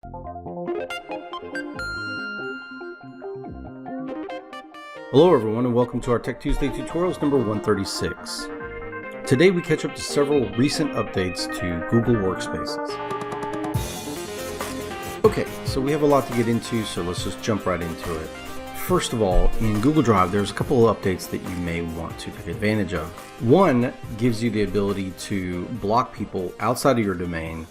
Hello everyone and welcome to our Tech Tuesday tutorials number 136. Today we catch up to several recent updates to Google Workspaces. Okay, so we have a lot to get into, so let's just jump right into it. First of all, in Google Drive there's a couple of updates that you may want to take advantage of. One gives you the ability to block people outside of your domain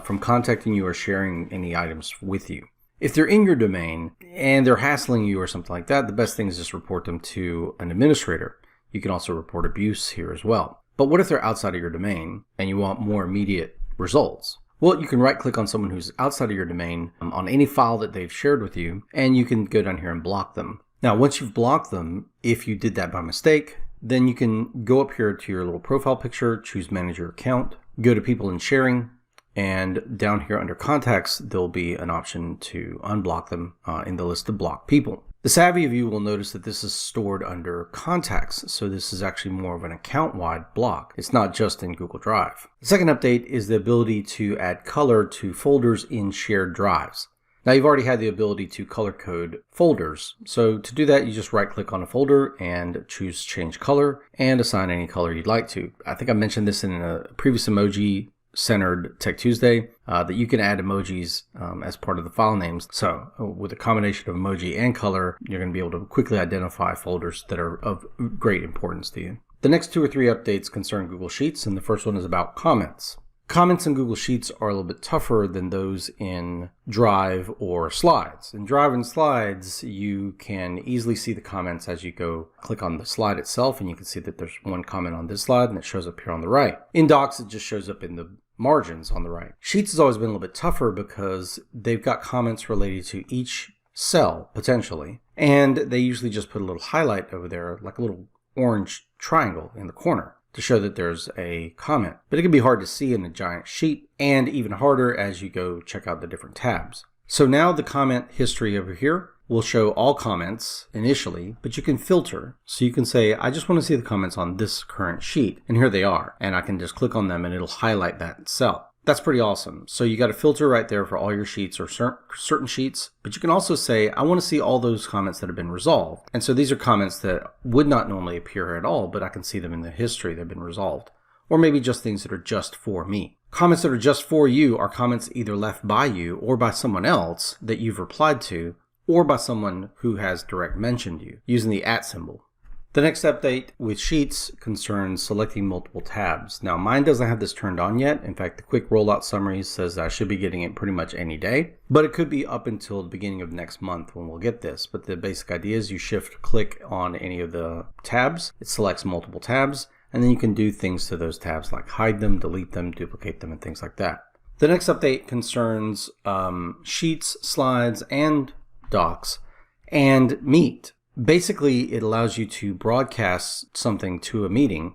from contacting you or sharing any items with you. If they're in your domain and they're hassling you or something like that, the best thing is just report them to an administrator. You can also report abuse here as well. But what if they're outside of your domain and you want more immediate results? Well, you can right click on someone who's outside of your domain on any file that they've shared with you, and you can go down here and block them. Now, once you've blocked them, if you did that by mistake, then you can go up here to your little profile picture, choose manage your account, go to people and sharing, and down here under contacts, there'll be an option to unblock them in the list of blocked people. The savvy of you will notice that this is stored under contacts, so this is actually more of an account-wide block. It's not just in Google Drive. The second update is the ability to add color to folders in shared drives. Now you've already had the ability to color code folders, so to do that you just right click on a folder and choose change color and assign any color you'd like to. I think I mentioned this in a previous emoji centered Tech Tuesday, that you can add emojis as part of the file names. So with a combination of emoji and color, you're going to be able to quickly identify folders that are of great importance to you. The next 2 or 3 updates concern Google Sheets, and the first one is about comments. Comments in Google Sheets are a little bit tougher than those in Drive or Slides. In Drive and Slides, you can easily see the comments as you go click on the slide itself, and you can see that there's one comment on this slide and it shows up here on the right. In Docs, it just shows up in the margins on the right. Sheets has always been a little bit tougher because they've got comments related to each cell, potentially, and they usually just put a little highlight over there, like a little orange triangle in the corner, to show that there's a comment. But it can be hard to see in a giant sheet, and even harder as you go check out the different tabs. So now the comment history over here will show all comments initially, but you can filter. So you can say, I just want to see the comments on this current sheet, and here they are. And I can just click on them and it'll highlight that cell. That's pretty awesome. So you got a filter right there for all your sheets or certain sheets, but you can also say, I want to see all those comments that have been resolved. And so these are comments that would not normally appear at all, but I can see them in the history. They've been resolved. Or maybe just things that are just for me. Comments that are just for you are comments either left by you or by someone else that you've replied to, or by someone who has direct mentioned you using the @ symbol. The next update with Sheets concerns selecting multiple tabs. Now mine doesn't have this turned on yet. In fact, the quick rollout summary says that I should be getting it pretty much any day, but it could be up until the beginning of next month when we'll get this. But the basic idea is you shift click on any of the tabs, it selects multiple tabs, and then you can do things to those tabs like hide them, delete them, duplicate them, and things like that. The next update concerns Sheets, Slides, and Docs, and Meet. Basically, it allows you to broadcast something to a meeting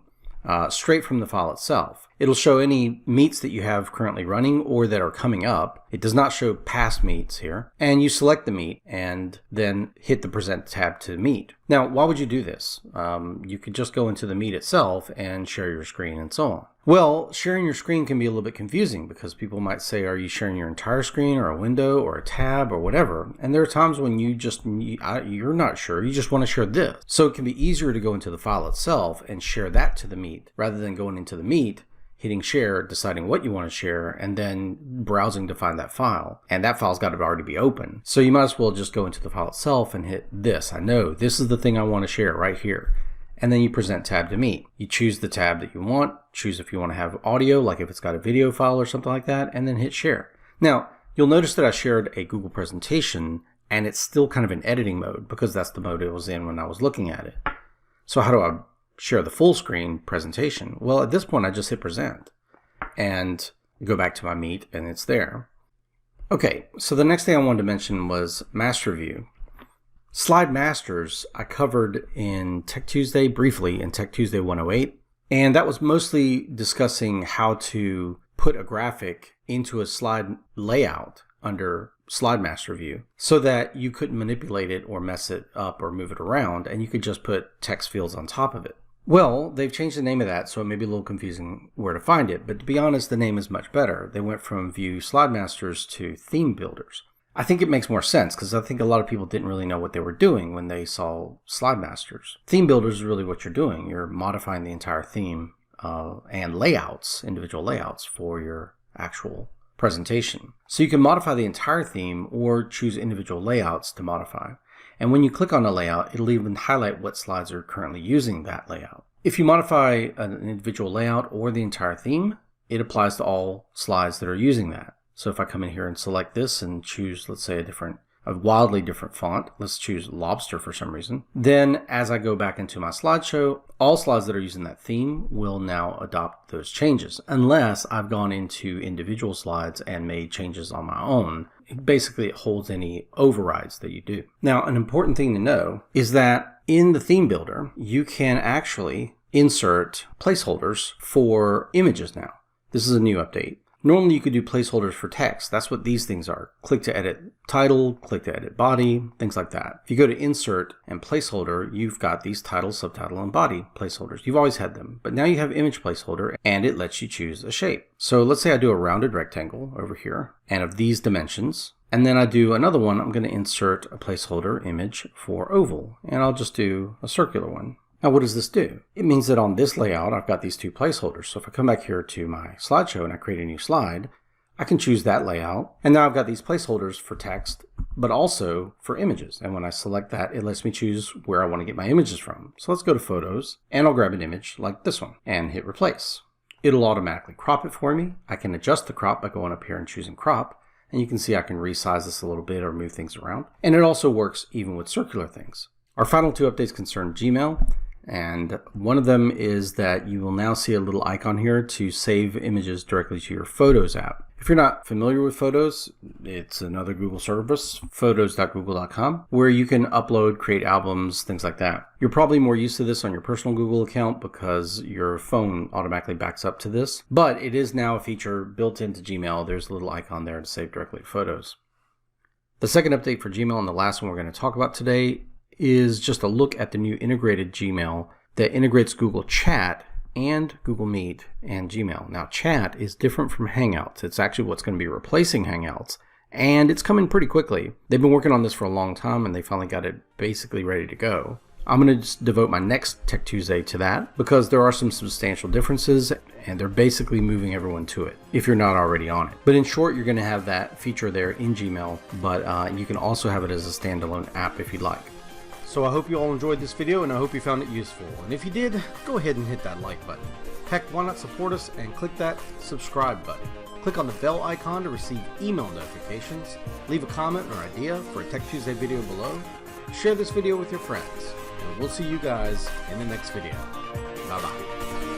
straight from the file itself. It'll show any meets that you have currently running or that are coming up. It does not show past meets here. And you select the meet and then hit the present tab to meet. Now, why would you do this? You could just go into the meet itself and share your screen and so on. Well, sharing your screen can be a little bit confusing because people might say, are you sharing your entire screen or a window or a tab or whatever? And there are times when you're not sure, you just want to share this. So it can be easier to go into the file itself and share that to the meet rather than going into the meet, hitting share, deciding what you want to share, and then browsing to find that file. And that file's got to already be open. So you might as well just go into the file itself and hit this. I know this is the thing I want to share right here. And then you present tab to meet. You choose the tab that you want, choose if you want to have audio, like if it's got a video file or something like that, and then hit share. Now, you'll notice that I shared a Google presentation and it's still kind of in editing mode because that's the mode it was in when I was looking at it. So how do I share the full screen presentation? Well, at this point I just hit present and go back to my meet and it's there. Okay, so the next thing I wanted to mention was master view. Slide masters I covered in Tech Tuesday briefly in Tech Tuesday 108, and that was mostly discussing how to put a graphic into a slide layout under slide master view so that you couldn't manipulate it or mess it up or move it around, and you could just put text fields on top of it. Well, they've changed the name of that, so it may be a little confusing where to find it, but to be honest, the name is much better. They went from View Slide Masters to Theme Builders. I think it makes more sense because I think a lot of people didn't really know what they were doing when they saw Slide Masters. Theme Builders is really what you're doing. You're modifying the entire theme and layouts, individual layouts for your actual presentation. So you can modify the entire theme or choose individual layouts to modify. And when you click on a layout, it'll even highlight what slides are currently using that layout. If you modify an individual layout or the entire theme, it applies to all slides that are using that. So if I come in here and select this and choose, let's say, a wildly different font, let's choose Lobster for some reason, then as I go back into my slideshow, all slides that are using that theme will now adopt those changes, unless I've gone into individual slides and made changes on my own. Basically, it holds any overrides that you do. Now, an important thing to know is that in the theme builder, you can actually insert placeholders for images now. This is a new update. Normally you could do placeholders for text. That's what these things are. Click to edit title, click to edit body, things like that. If you go to insert and placeholder, you've got these title, subtitle, and body placeholders. You've always had them, but now you have image placeholder and it lets you choose a shape. So let's say I do a rounded rectangle over here and of these dimensions. And then I do another one. I'm going to insert a placeholder image for oval and I'll just do a circular one. Now what does this do? It means that on this layout, I've got these two placeholders. So if I come back here to my slideshow and I create a new slide, I can choose that layout. And now I've got these placeholders for text, but also for images. And when I select that, it lets me choose where I want to get my images from. So let's go to Photos and I'll grab an image like this one and hit Replace. It'll automatically crop it for me. I can adjust the crop by going up here and choosing Crop. And you can see I can resize this a little bit or move things around. And it also works even with circular things. Our final two updates concern Gmail. And one of them is that you will now see a little icon here to save images directly to your Photos app. If you're not familiar with Photos, it's another Google service, photos.google.com, where you can upload, create albums, things like that. You're probably more used to this on your personal Google account because your phone automatically backs up to this, but it is now a feature built into Gmail. There's a little icon there to save directly to Photos. The second update for Gmail, and the last one we're going to talk about today, is just a look at the new integrated Gmail that integrates Google Chat and Google Meet and Gmail. Now, Chat is different from Hangouts. It's actually what's going to be replacing Hangouts, and it's coming pretty quickly. They've been working on this for a long time, and they finally got it basically ready to go. I'm going to just devote my next Tech Tuesday to that because there are some substantial differences, and they're basically moving everyone to it if you're not already on it. But in short, you're going to have that feature there in Gmail, but you can also have it as a standalone app if you'd like. So I hope you all enjoyed this video and I hope you found it useful. And if you did, go ahead and hit that like button. Heck, why not support us and click that subscribe button. Click on the bell icon to receive email notifications. Leave a comment or idea for a Tech Tuesday video below. Share this video with your friends. And we'll see you guys in the next video. Bye bye.